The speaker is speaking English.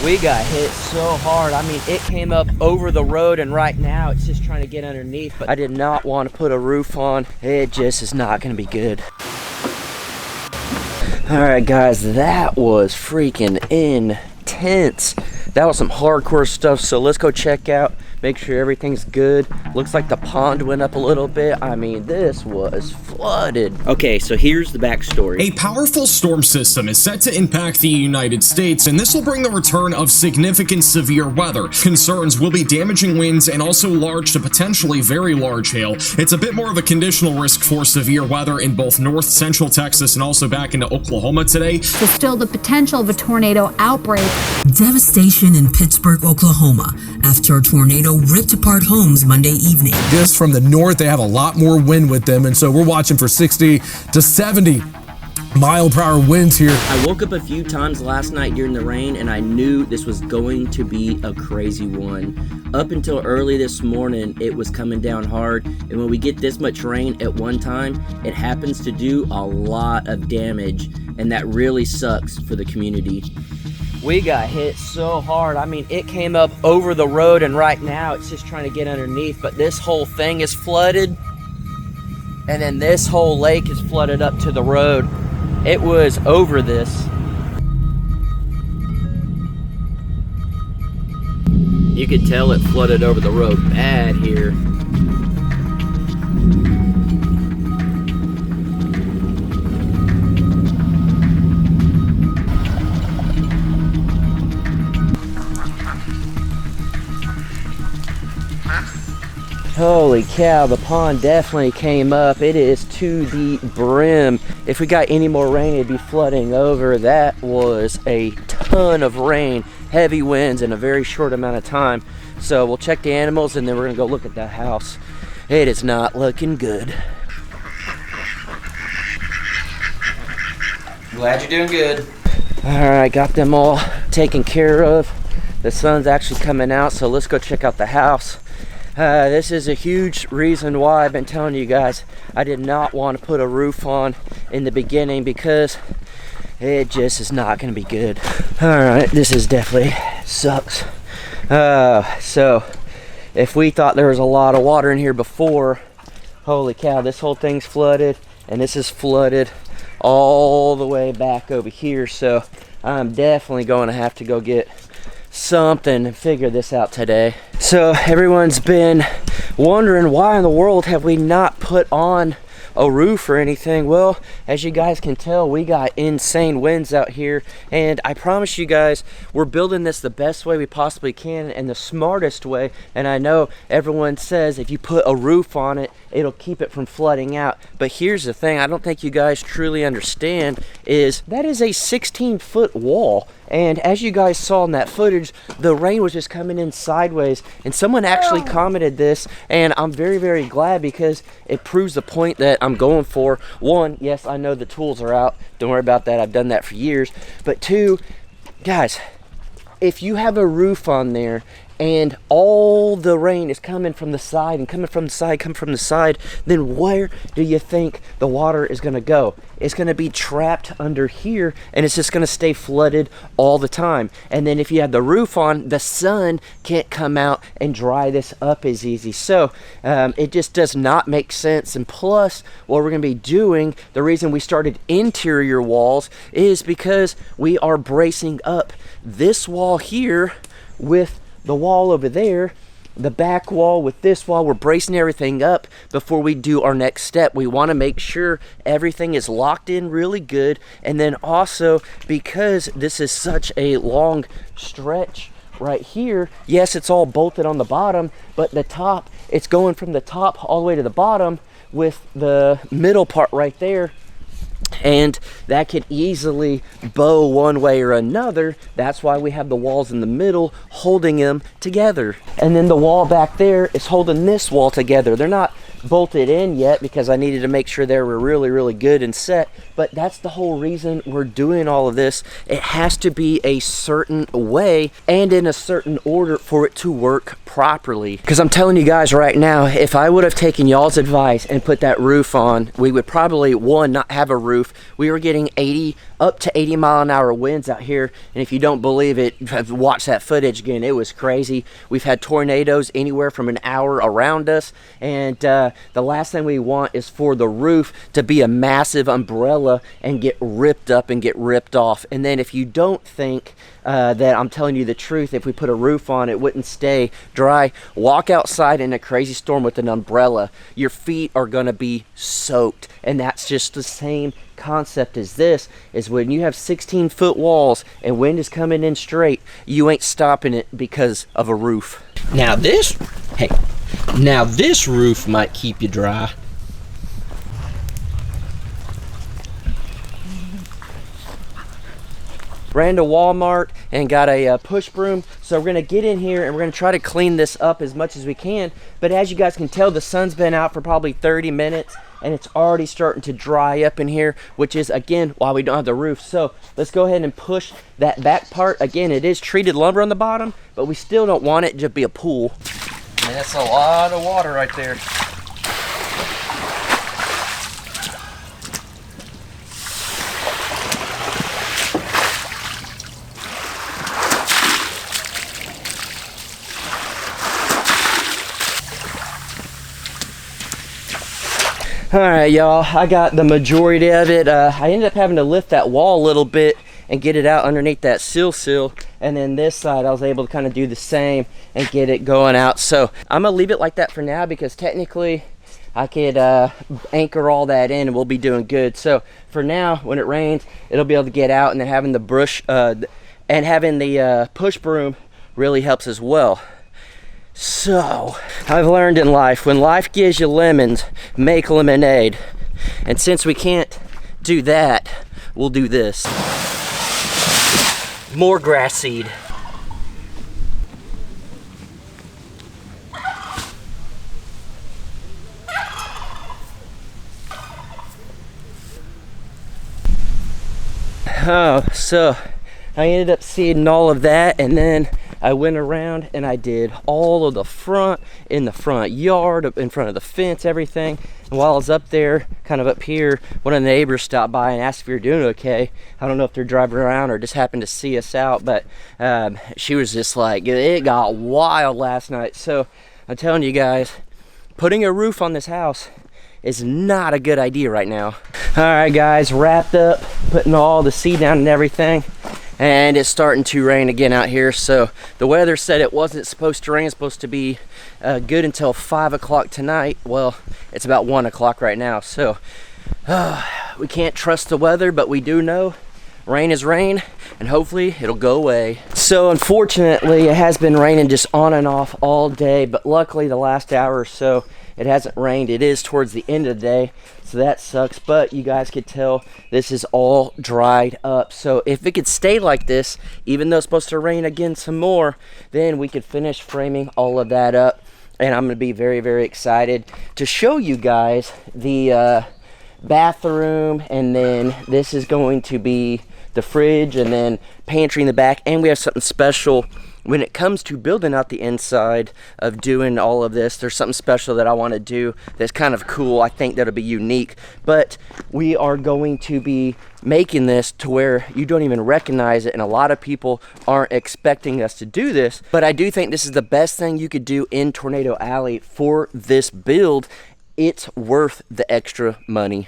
We got hit so hard. I mean, it came up over the road, and right now it's just trying to get underneath. But I did not want to put a roof on. It just is not going to be good. All right, guys, that was freaking intense. That was some hardcore stuff. So let's go check out, make sure everything's good. Looks like the pond went up a little bit. I mean, this was flooded. Okay, so here's the backstory. A powerful storm system is set to impact the United States, and this will bring the return of significant severe weather. Concerns will be damaging winds and also large to potentially very large hail. It's a bit more of a conditional risk for severe weather in both north central Texas and also back into Oklahoma today. There's still the potential of a tornado outbreak. Devastation in Pittsburgh, Oklahoma, after a tornado ripped apart homes Monday evening. Just from the north, they have a lot more wind with them, and so we're watching for 60 to 70 mile per hour winds here. I woke up a few times last night during the rain, and I knew this was going to be a crazy one. Up until early this morning, it was coming down hard, and when we get this much rain at one time, it happens to do a lot of damage, and that really sucks for the community. We got hit so hard. I mean, it came up over the road, and right now it's just trying to get underneath, but this whole thing is flooded, and then this whole lake is flooded up to the road. It was over this. You could tell it flooded over the road bad here. Holy cow, the pond definitely came up. It is to the brim. If we got any more rain, it'd be flooding over. That was a ton of rain, heavy winds in a very short amount of time. So we'll check the animals, and then we're gonna go look at the house. It is not looking good. Glad you're doing good. All right, got them all taken care of. The sun's actually coming out, so let's go check out the house. This is a huge reason why I've been telling you guys I did not want to put a roof on in the beginning, because it just is not going to be good. Alright, this is definitely sucks. So if we thought there was a lot of water in here before, holy cow, this whole thing's flooded, and this is flooded all the way back over here. So I'm definitely going to have to go get something and figure this out today. So everyone's been wondering, why in the world have we not put on a roof or anything? Well, as you guys can tell, we got insane winds out here, and I promise you guys, we're building this the best way we possibly can and the smartest way. And I know everyone says if you put a roof on it, it'll keep it from flooding out, but here's the thing I don't think you guys truly understand is that is a 16-foot wall. And as you guys saw in that footage, the rain was just coming in sideways, and someone actually commented this, and I'm very, very glad, because it proves the point that I'm going for. One, yes, I know the tools are out. Don't worry about that. I've done that for years. But two, guys, if you have a roof on there and all the rain is coming from the side and coming from the side, then where do you think the water is going to go? It's going to be trapped under here, and it's just going to stay flooded all the time. And then if you have the roof on, the sun can't come out and dry this up as easy. So it just does not make sense. And plus, what we're going to be doing, the reason we started interior walls is because we are bracing up this wall here with the wall over there, the back wall with this wall. We're bracing everything up before we do our next step. We want to make sure everything is locked in really good, and then also, because this is such a long stretch right here, yes, it's all bolted on the bottom, but the top, it's going from the top all the way to the bottom with the middle part right there, and that could easily bow one way or another. That's why we have the walls in the middle holding them together, and then the wall back there is holding this wall together. They're not bolted in yet because I needed to make sure they were really, really good and set. But that's the whole reason we're doing all of this. It has to be a certain way and in a certain order for it to work properly. Because I'm telling you guys right now, if I would have taken y'all's advice and put that roof on, we would probably, one, not have a roof. We were getting up to 80 mile an hour winds out here, and if you don't believe it, watch that footage again. It was crazy. We've had tornadoes anywhere from an hour around us, and the last thing we want is for the roof to be a massive umbrella and get ripped up and get ripped off. And then if you don't think that I'm telling you the truth, if we put a roof on, it wouldn't stay dry. Walk outside in a crazy storm with an umbrella. Your feet are gonna be soaked, and that's just the same concept as this. Is when you have 16-foot walls and wind is coming in straight, you ain't stopping it because of a roof. Now this roof might keep you dry. Ran to Walmart and got a push broom. So we're gonna get in here and we're gonna try to clean this up as much as we can. But as you guys can tell, the sun's been out for probably 30 minutes and it's already starting to dry up in here, which is again why we don't have the roof. So let's go ahead and push that back part. Again, it is treated lumber on the bottom, but we still don't want it to be a pool. And that's a lot of water right there. All right, y'all, I got the majority of it. I ended up having to lift that wall a little bit and get it out underneath that sill. And then this side, I was able to kind of do the same and get it going out. So I'm gonna leave it like that for now because technically I could anchor all that in and we'll be doing good. So for now, when it rains, it'll be able to get out, and then having the brush and having the push broom really helps as well. So, I've learned in life, when life gives you lemons, make lemonade. And since we can't do that, we'll do this. More grass seed. Oh, so I ended up seeding all of that, and then I went around and I did all of the front, in the front yard, in front of the fence, everything. And while I was up there, kind of up here, one of the neighbors stopped by and asked if we were doing okay. I don't know if they're driving around or just happened to see us out, but she was just like, it got wild last night. So I'm telling you guys, putting a roof on this house is not a good idea right now. All right, guys, wrapped up, putting all the seed down and everything. And it's starting to rain again out here. So the weather said it wasn't supposed to rain. It's supposed to be good until 5 o'clock tonight. Well, it's about 1 o'clock right now. So we can't trust the weather, but we do know rain is rain, and hopefully it'll go away. So unfortunately, it has been raining just on and off all day, but luckily the last hour or so, it hasn't rained. It is towards the end of the day, so that sucks, but you guys could tell this is all dried up. So if it could stay like this, even though it's supposed to rain again some more, then we could finish framing all of that up. And I'm gonna be very, very excited to show you guys the bathroom, and then this is going to be the fridge, and then pantry in the back. And we have something special when it comes to building out the inside of doing all of this. There's something special that I want to do that's kind of cool. I think that'll be unique, but we are going to be making this to where you don't even recognize it, and a lot of people aren't expecting us to do this. But I do think this is the best thing you could do in Tornado Alley for this build. It's worth the extra money.